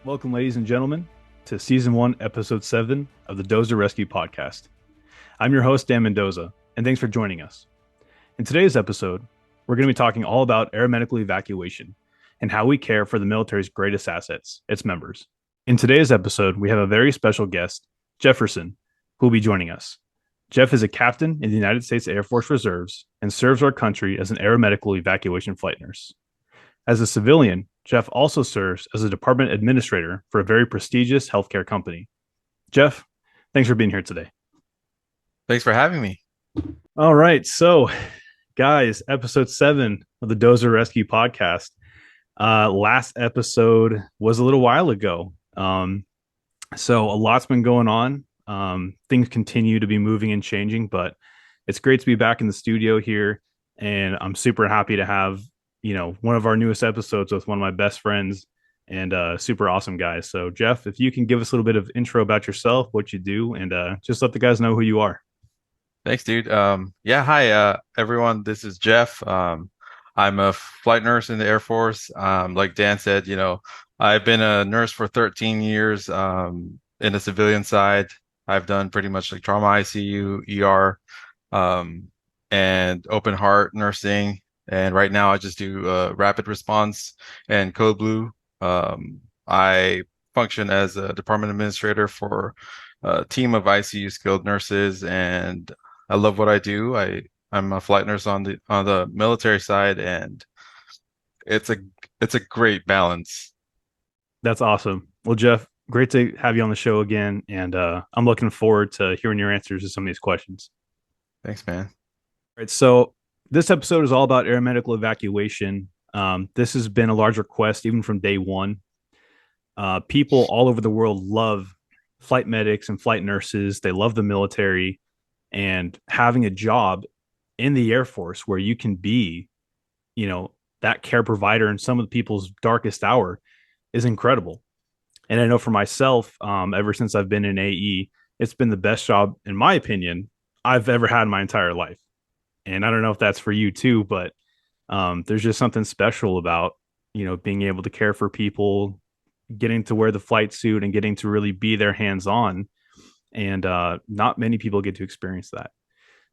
Welcome, ladies and gentlemen, to Season 1, Episode 7 of the Dozer Rescue Podcast. I'm your host, Dan Mendoza, and thanks for joining us. In today's episode, we're going to be talking all about aeromedical evacuation and how we care for the military's greatest assets, its members. In today's episode, we have a very special guest, Jefferson, who will be joining us. Jeff is a captain in the United States Air Force Reserves and serves our country as an aeromedical evacuation flight nurse. As a civilian, Jeff also serves as a department administrator for a very prestigious healthcare company. Jeff, thanks for being here today. Thanks for having me. All right. So, guys, episode 7 of the Dozer Rescue Podcast. Last episode was a little while ago. So a lot's been going on. Things continue to be moving and changing, but it's great to be back in the studio here. And I'm super happy to have one of our newest episodes with one of my best friends and super awesome guys. So Jeff, if you can give us a little bit of intro about yourself, what you do, and just let the guys know who you are. Thanks, dude. Hi, everyone. This is Jeff. I'm a flight nurse in the Air Force. Like Dan said, I've been a nurse for 13 years in the civilian side. I've done pretty much like trauma ICU, ER, and open heart nursing. And right now I just do rapid response and code blue. I function as a department administrator for a team of ICU skilled nurses, and I love what I do. I'm a flight nurse on the military side, and it's a great balance. That's awesome. Well, Jeff, great to have you on the show again, and I'm looking forward to hearing your answers to some of these questions. Thanks, man. All right, so this episode is all about aeromedical evacuation. This has been a large request even from day one. People all over the world love flight medics and flight nurses. They love the military, and having a job in the Air Force where you can be, that care provider in some of the people's darkest hour is incredible. And I know for myself, ever since I've been in AE, it's been the best job, in my opinion, I've ever had in my entire life. And I don't know if that's for you too, but there's just something special about, being able to care for people, getting to wear the flight suit and getting to really be their hands on. And not many people get to experience that.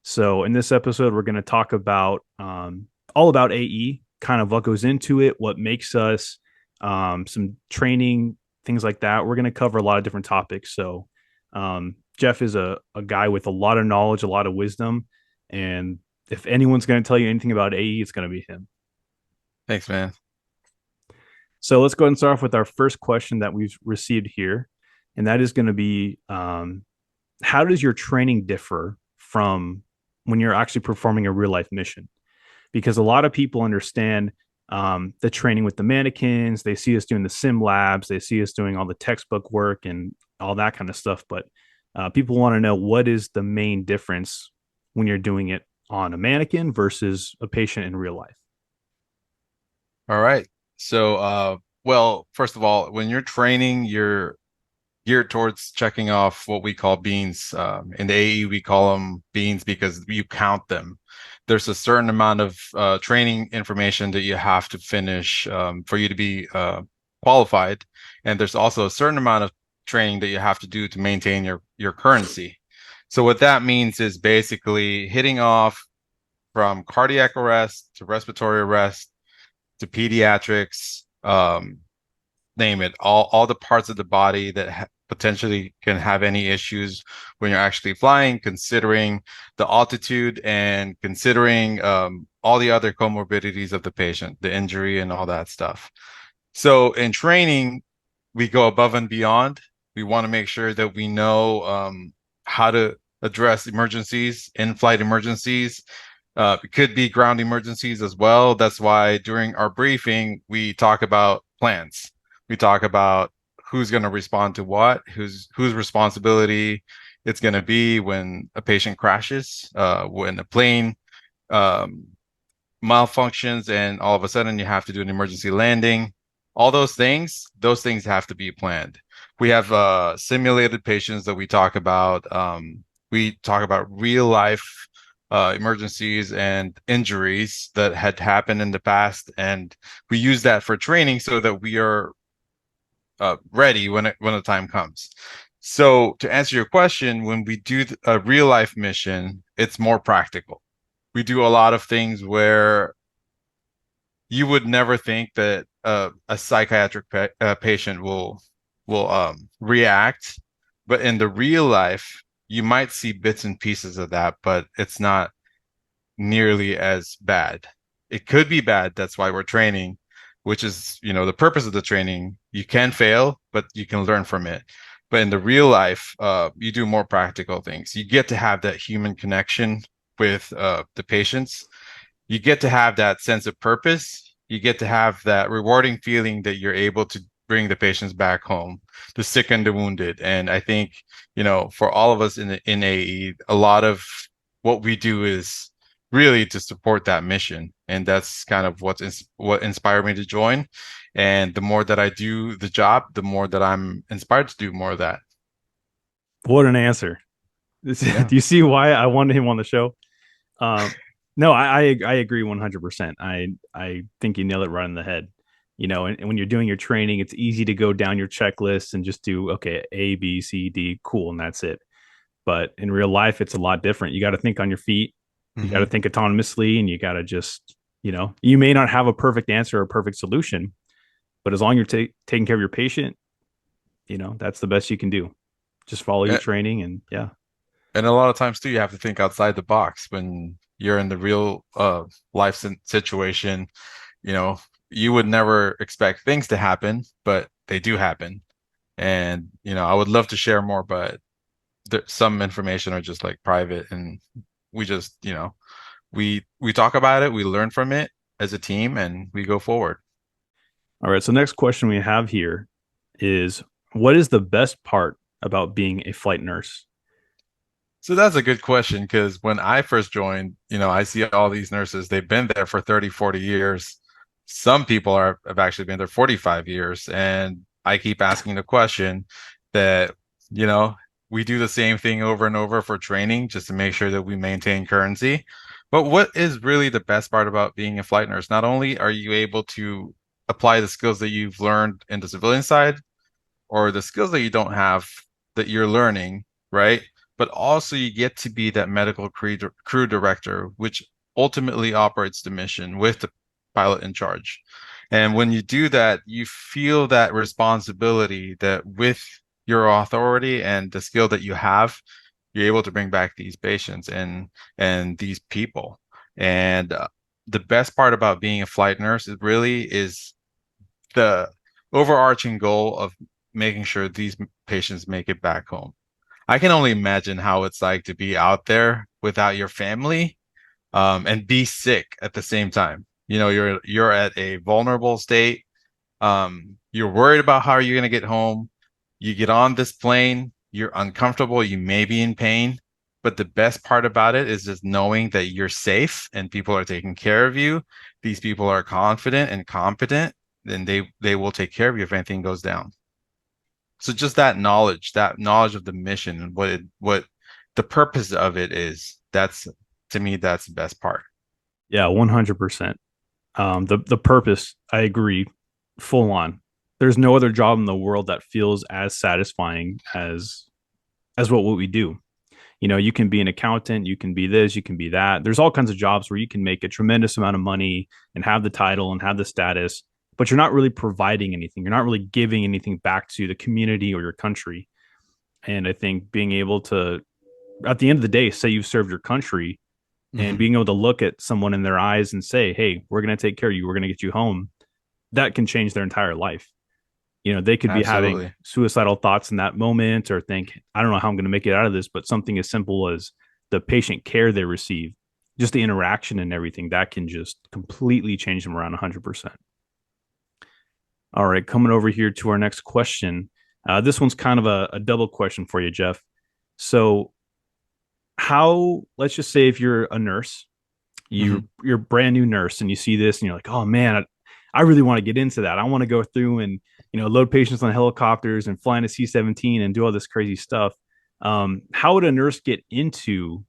So in this episode, we're going to talk about all about AE, kind of what goes into it, what makes us, some training, things like that. We're going to cover a lot of different topics. So Jeff is a guy with a lot of knowledge, a lot of wisdom. And if anyone's going to tell you anything about AE, it's going to be him. Thanks, man. So let's go ahead and start off with our first question that we've received here. And that is going to be, how does your training differ from when you're actually performing a real life mission? Because a lot of people understand the training with the mannequins. They see us doing the sim labs. They see us doing all the textbook work and all that kind of stuff. But people want to know, what is the main difference when you're doing it on a mannequin versus a patient in real life? All right. So, well, first of all, when you're training, you're geared towards checking off what we call beans. In the AE, we call them beans because you count them. There's a certain amount of training information that you have to finish for you to be qualified. And there's also a certain amount of training that you have to do to maintain your currency. So what that means is basically hitting off from cardiac arrest to respiratory arrest to pediatrics, name it, all the parts of the body that potentially can have any issues when you're actually flying, considering the altitude and considering all the other comorbidities of the patient, the injury and all that stuff. So in training, we go above and beyond. We want to make sure that we know how to address emergencies, in-flight emergencies. It could be ground emergencies as well. That's why during our briefing, we talk about plans. We talk about who's going to respond to what, whose responsibility it's going to be when a patient crashes, when a plane malfunctions, and all of a sudden you have to do an emergency landing. All those things have to be planned. We have simulated patients that we talk about. We talk about real life emergencies and injuries that had happened in the past, and we use that for training so that we are ready when the time comes. So to answer your question, when we do a real life mission, it's more practical. We do a lot of things where you would never think that a psychiatric patient will react, but in the real life, you might see bits and pieces of that, but it's not nearly as bad. It could be bad. That's why we're training, which is, the purpose of the training. You can fail, but you can learn from it. But in the real life, you do more practical things. You get to have that human connection with the patients. You get to have that sense of purpose. You get to have that rewarding feeling that you're able to bring the patients back home, the sick and the wounded. And I think, for all of us in AE, a lot of what we do is really to support that mission. And that's kind of what inspired me to join. And the more that I do the job, the more that I'm inspired to do more of that. What an answer. Yeah. Do you see why I wanted him on the show? Um, no, I agree 100%. I think you nailed it right on the head. And when you're doing your training, it's easy to go down your checklist and just do, okay, A, B, C, D, cool, and that's it. But in real life, it's a lot different. You got to think on your feet. You got to Hmm. think autonomously, and you got to just, you may not have a perfect answer or a perfect solution, but as long as you're taking care of your patient, that's the best you can do. Just follow your training, and yeah. And a lot of times too, you have to think outside the box when you're in the real life situation. You know, you would never expect things to happen, but they do happen. And I would love to share more, but some information are just like private, and we just, we talk about it, we learn from it as a team, and we go forward. All right. So next question we have here is, what is the best part about being a flight nurse? So that's a good question because when I first joined, I see all these nurses, they've been there for 30, 40 years. Some people have actually been there 45 years. And I keep asking the question that, you know, we do the same thing over and over for training just to make sure that we maintain currency. But what is really the best part about being a flight nurse? Not only are you able to apply the skills that you've learned in the civilian side, or the skills that you don't have that you're learning, right? But also you get to be that medical crew director, which ultimately operates the mission with the pilot in charge. And when you do that, you feel that responsibility that with your authority and the skill that you have, you're able to bring back these patients and these people. And the best part about being a flight nurse is the overarching goal of making sure these patients make it back home. I can only imagine how it's like to be out there without your family, and be sick at the same time. You're at a vulnerable state. You're worried about how you're going to get home. You get on this plane, you're uncomfortable, you may be in pain, but the best part about it is just knowing that you're safe and people are taking care of you. These people are confident and competent, then they will take care of you if anything goes down. So just that knowledge of the mission and what the purpose of it is, that's to me, that's the best part. Yeah, 100%. The purpose, I agree, full on. There's no other job in the world that feels as satisfying as what we do. You can be an accountant, you can be this, you can be that. There's all kinds of jobs where you can make a tremendous amount of money and have the title and have the status, but you're not really providing anything. You're not really giving anything back to the community or your country. And I think being able to, at the end of the day, say you've served your country and Hmm. being able to look at someone in their eyes and say, hey, we're going to take care of you, we're going to get you home, that can change their entire life. They could be having Absolutely. suicidal thoughts in that moment or think, I don't know how I'm going to make it out of this, but something as simple as the patient care they receive, just the interaction and everything, that can just completely change them around 100%. All right, coming over here to our next question. This one's kind of a double question for you, Jeff. So, let's just say if you're a nurse, Hmm. you're a brand new nurse and you see this and you're like, oh man, I really want to get into that. I want to go through and load patients on helicopters and fly in a C-17 and do all this crazy stuff. How would a nurse get into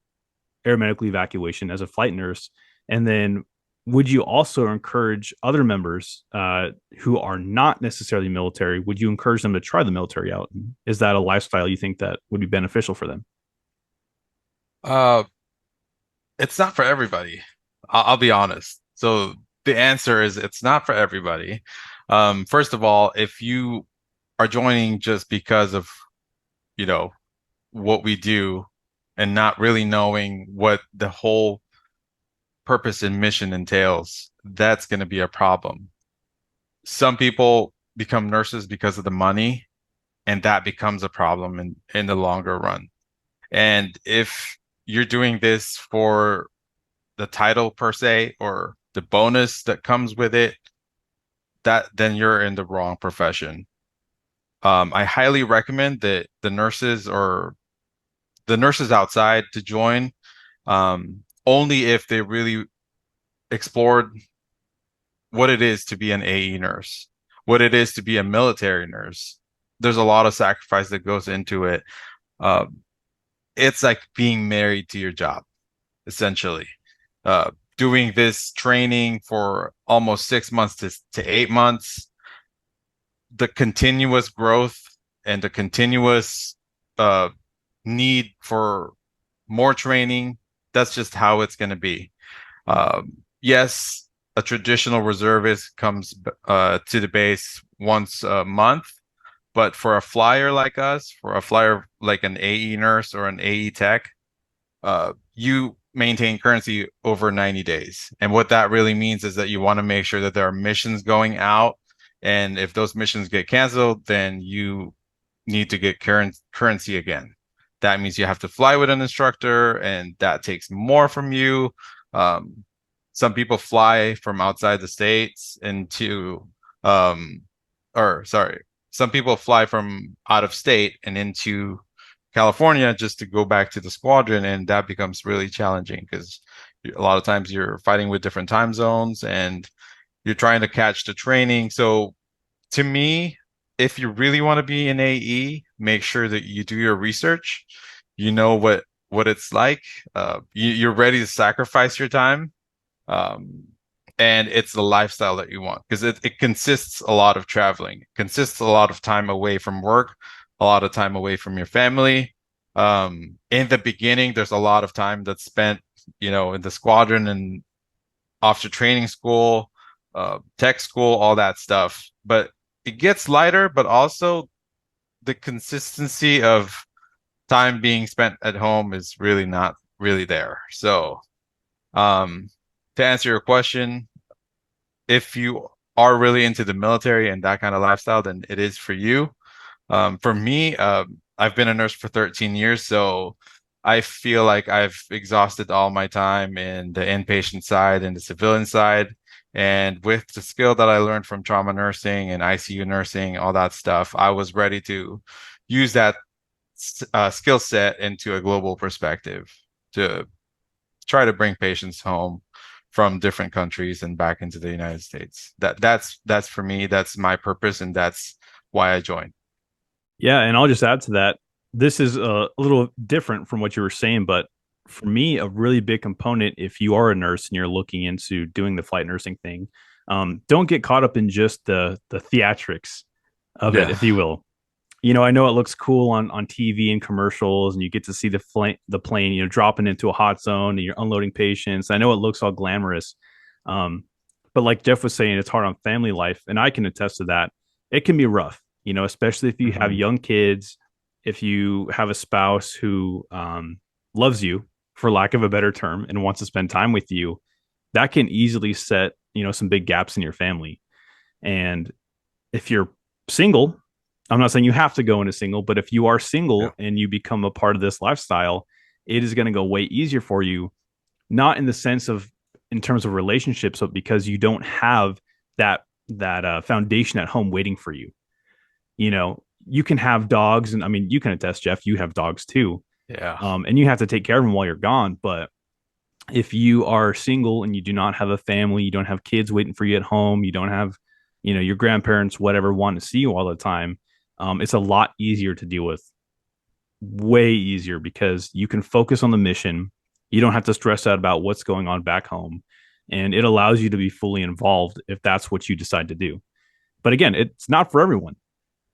aeromedical evacuation as a flight nurse? And then would you also encourage other members who are not necessarily military? Would you encourage them to try the military out? Is that a lifestyle you think that would be beneficial for them? Uh, it's not for everybody. I'll be honest. So the answer is it's not for everybody. First of all, if you are joining just because of, you know, what we do and not really knowing what the whole purpose and mission entails, that's going to be a problem. Some people become nurses because of the money, and that becomes a problem in the longer run. And if you're doing this for the title per se or the bonus that comes with it, that then you're in the wrong profession. I highly recommend that the nurses outside to join, only if they really explored what it is to be an AE nurse, what it is to be a military nurse. There's a lot of sacrifice that goes into it. Um, it's like being married to your job, essentially. Uh, Doing this training for almost 6 months to 8 months, the continuous growth and the continuous uh, need for more training, that's just how it's going to be. Yes, a traditional reservist comes to the base once a month, but for a flyer like us, for a flyer like an AE nurse or an AE tech, you maintain currency over 90 days. And what that really means is that you want to make sure that there are missions going out. And if those missions get canceled, then you need to get currency again. That means you have to fly with an instructor, and that takes more from you. Um, some people fly from outside the states into, um, or sorry, some people fly from out of state and into California just to go back to the squadron, and that becomes really challenging because a lot of times you're fighting with different time zones and you're trying to catch the training. So to me, if you really want to be an AE, make sure that you do your research. You know what it's like. You're ready to sacrifice your time, um, and it's the lifestyle that you want because it consists a lot of traveling, it consists a lot of time away from work, a lot of time away from your family. In the beginning, there's a lot of time that's spent, in the squadron and officer training school, tech school, all that stuff. But it gets lighter, but also the consistency of time being spent at home is really not really there. So, um, to answer your question, if you are really into the military and that kind of lifestyle, then it is for you. For me, I've been a nurse for 13 years, so I feel like I've exhausted all my time in the inpatient side and the civilian side. And with the skill that I learned from trauma nursing and ICU nursing, all that stuff, I was ready to use that skill set into a global perspective to try to bring patients home from different countries and back into the United States. That's for me, that's my purpose, and that's why I joined. Yeah, and I'll just add to that. This is a little different from what you were saying, but for me, a really big component, if you are a nurse and you're looking into doing the flight nursing thing, don't get caught up in just the theatrics of it, Yeah. if you will. I know it looks cool on TV and commercials, and you get to see the plane, dropping into a hot zone and you're unloading patients. I know it looks all glamorous, um, but like Jeff was saying, it's hard on family life, and I can attest to that. It can be rough, especially if you have Mhm. young kids, if you have a spouse who loves you, for lack of a better term, and wants to spend time with you. That can easily set some big gaps in your family. And if you're single, I'm not saying you have to go into single, but if you are Yeah. single and you become a part of this lifestyle, it is going to go way easier for you, not in the sense of in terms of relationships, but because you don't have that foundation at home waiting for you. You can have dogs, and I mean, you can attest, Jeff, you have dogs too, Yeah. and you have to take care of them while you're gone. But if you are single and you do not have a family, you don't have kids waiting for you at home, you don't have, your grandparents, whatever, want to see you all the time, it's a lot easier to deal with, way easier because you can focus on the mission. You don't have to stress out about what's going on back home. and it allows you to be fully involved if that's what you decide to do. But again, it's not for everyone.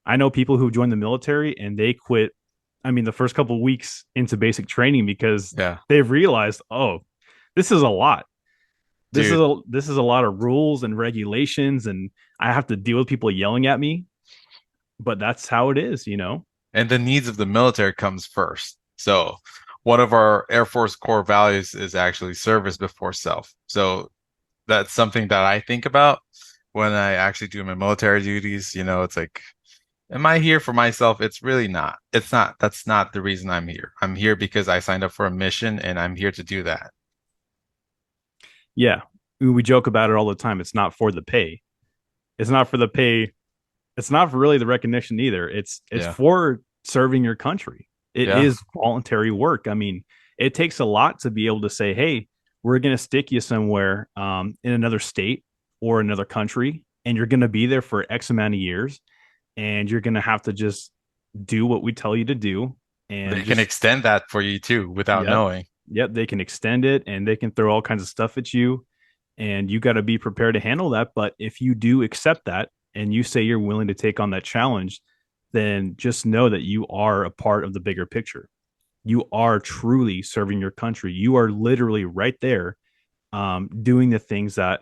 I know people who joined the military and they quit. I mean, the first couple of weeks into basic training because Yeah, they've realized, oh, this is a lot. dude. This is a lot of rules and regulations, and I have to deal with people yelling at me. But that's how it is, you know. And the needs of the military comes first. So one of our Air Force core values is actually service before self. So that's something that I think about when I actually do my military duties. It's like, am I here for myself? It's really not. It's not. That's not the reason I'm here. I'm here because I signed up for a mission and I'm here to do that. Yeah, we joke about it all the time. It's not for the pay. It's not for the pay. It's not for really the recognition either. It's Yeah. for serving your country. It Yeah. is voluntary work. I mean, it takes a lot to be able to say, "Hey, we're going to stick you somewhere in another state or another country, and you're going to be there for X amount of years, and you're going to have to just do what we tell you to do, They and can just extend that for you too without yep, knowing. yep." They can extend it, and they can throw all kinds of stuff at you, and you got to be prepared to handle that. But if you do accept that and you say you're willing to take on that challenge, then just know that you are a part of the bigger picture. You are truly serving your country. You are literally right there doing the things that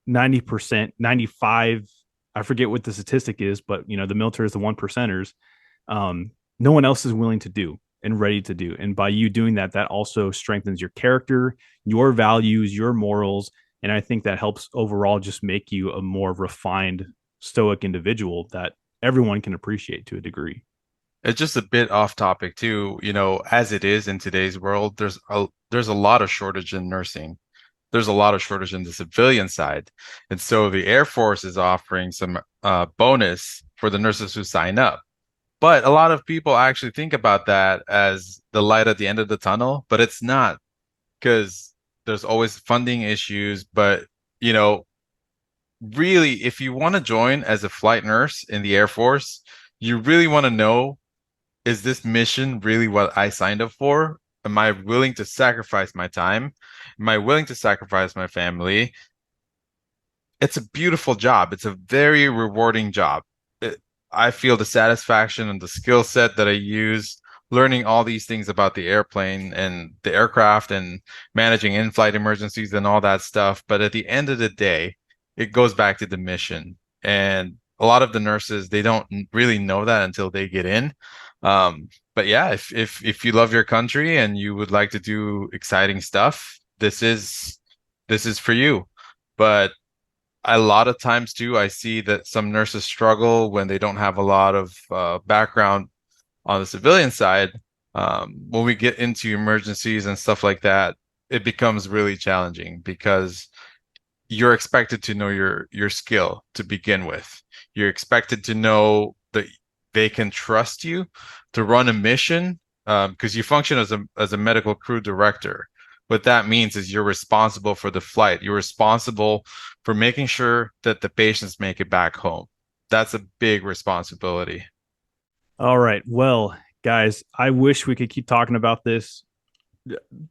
90%, 95, I forget what the statistic is, but you know, the military is the one percenters. No one else is willing to do and ready to do. And by you doing that, that also strengthens your character, your values, your morals. And I think that helps overall just make you a more refined, stoic individual that everyone can appreciate to a degree. It's just a bit off topic too. As it is in today's world, there's a lot of shortage in nursing. There's a lot of shortage in the civilian side. And so the Air Force is offering some bonus for the nurses who sign up. But a lot of people actually think about that as the light at the end of the tunnel, but it's not because there's always funding issues. But, you know, really, if you want to join as a flight nurse in the Air Force, you really want to know, is this mission really what I signed up for? Am I willing to sacrifice my time? Am I willing to sacrifice my family? It's a beautiful job. It's a very rewarding job. It, I feel the satisfaction and the skill set that I use learning all these things about the airplane and the aircraft and managing in-flight emergencies and all that stuff. But at the end of the day, it goes back to the mission. And a lot of the nurses, they don't really know that until they get in. But yeah, if you love your country and you would like to do exciting stuff, this is for you. But a lot of times too, I see that some nurses struggle when they don't have a lot of background on the civilian side. When we get into emergencies and stuff like that, it becomes really challenging because you're expected to know your skill to begin with. You're expected to know that they can trust you to run a mission because you function as a medical crew director. What that means is you're responsible for the flight. You're responsible for making sure that the patients make it back home. That's a big responsibility. All right. Well, guys, I wish we could keep talking about this.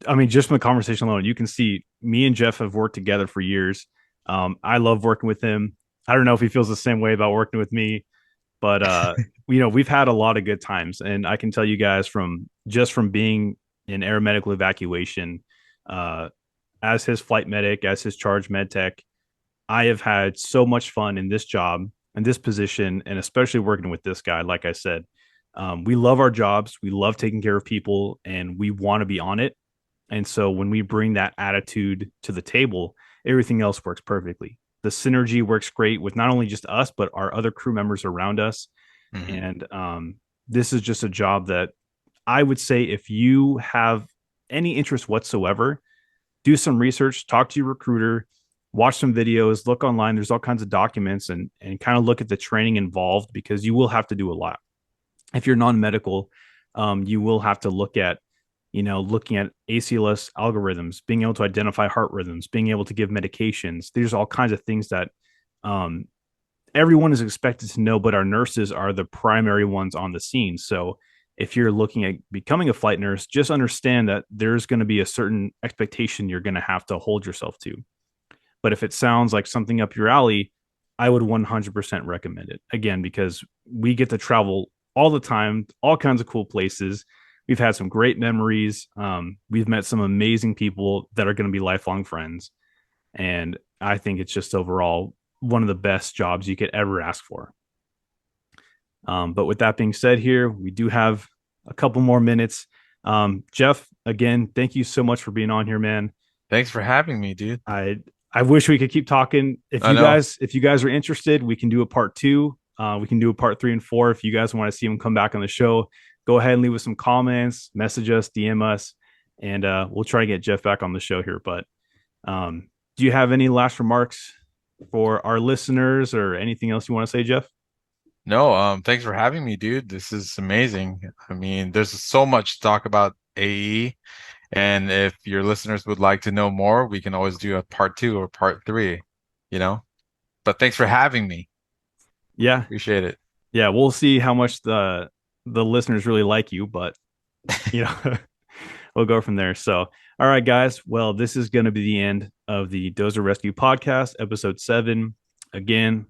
I mean, just from the conversation alone, you can see me and Jeff have worked together for years. I love working with him. I don't know if he feels the same way about working with me, but you know, we've had a lot of good times, and I can tell you guys from just from being in aeromedical evacuation, uh, as his flight medic, as his charge med tech, I have had so much fun in this job and this position, and especially working with this guy. Like I said, we love our jobs, we love taking care of people, and we want to be on it. And so when we bring that attitude to the table, everything else works perfectly. The synergy works great with not only just us, but our other crew members around us. Mhm. And this is just a job that I would say if you have any interest whatsoever, do some research, talk to your recruiter, watch some videos, look online. There's all kinds of documents and kind of look at the training involved because you will have to do a lot. If you're non-medical, you will have to look at, you know, looking at ACLS algorithms, being able to identify heart rhythms, being able to give medications. There's all kinds of things that um, everyone is expected to know, but our nurses are the primary ones on the scene. So if you're looking at becoming a flight nurse, just understand that there's going to be a certain expectation you're going to have to hold yourself to. But if it sounds like something up your alley, I would 100% recommend it. Again, because we get to travel all the time, all kinds of cool places. We've had some great memories. We've met some amazing people that are going to be lifelong friends. And I think it's just overall one of the best jobs you could ever ask for. But with that being said, here we do have a couple more minutes. Jeff, again, thank you so much for being on here, man. Thanks for having me, dude. I wish we could keep talking. I know. If you guys are interested, we can do a part two. We can do a part 3 and 4. If you guys want to see him come back on the show, go ahead and leave us some comments, message us, DM us, and we'll try to get Jeff back on the show here. But do you have any last remarks for our listeners or anything else you want to say, Jeff? No, thanks for having me, dude. This is amazing. I mean, there's so much to talk about AE. And if your listeners would like to know more, we can always do a part 2 or part 3, you know? But thanks for having me. Yeah, Appreciate it. yeah, we'll see how much the listeners really like you, but you know, we'll go from there. So, all right, guys. Well, this is going to be the end of the Dozer Rescue Podcast, episode 7. Again,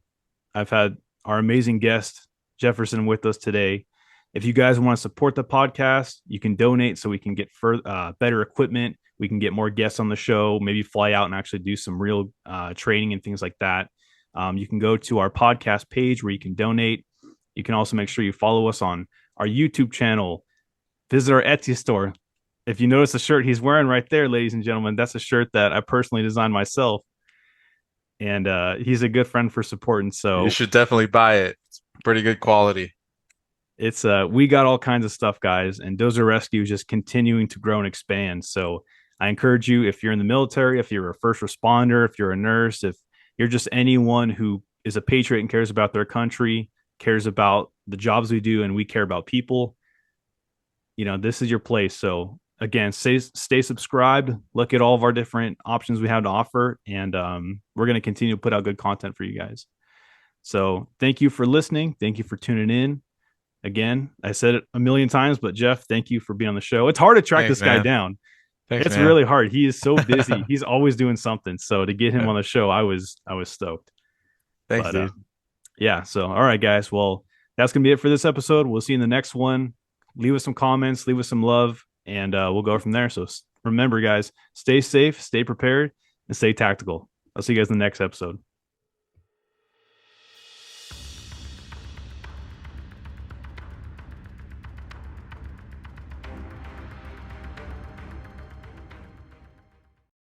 I've had our amazing guest Jefferson with us today. If you guys want to support the podcast, you can donate so we can get better equipment. We can get more guests on the show, maybe fly out and actually do some real training and things like that. You can go to our podcast page where you can donate. You can also make sure you follow us on our YouTube channel. Visit our Etsy store. If you notice the shirt he's wearing right there, ladies and gentlemen, that's a shirt that I personally designed myself. And he's a good friend for supporting. You So should definitely buy it. It's pretty good quality. it's we got all kinds of stuff, guys, and Dozer Rescue is just continuing to grow and expand. So I encourage you, if you're in the military, if you're a first responder, if you're a nurse, if you're just anyone who is a patriot and cares about their country, cares about the jobs we do, and we care about people, this is your place. So again, stay subscribed, look at all of our different options we have to offer, and we're going to continue to put out good content for you guys. So thank you for listening. Thank you for tuning in. Again, I said it a million times, but Jeff, thank you for being on the show. It's hard to track Thanks, this guy man. down. Thanks, It's man. really hard. He is so busy. He's always doing something. So to get him on the show, I was stoked. Thanks, But dude. yeah, so all right, guys. Well, that's gonna be it for this episode. We'll see you in the next one. Leave us some comments, leave us some love, and we'll go from there. So remember, guys, stay safe, stay prepared, and stay tactical. I'll see you guys in the next episode.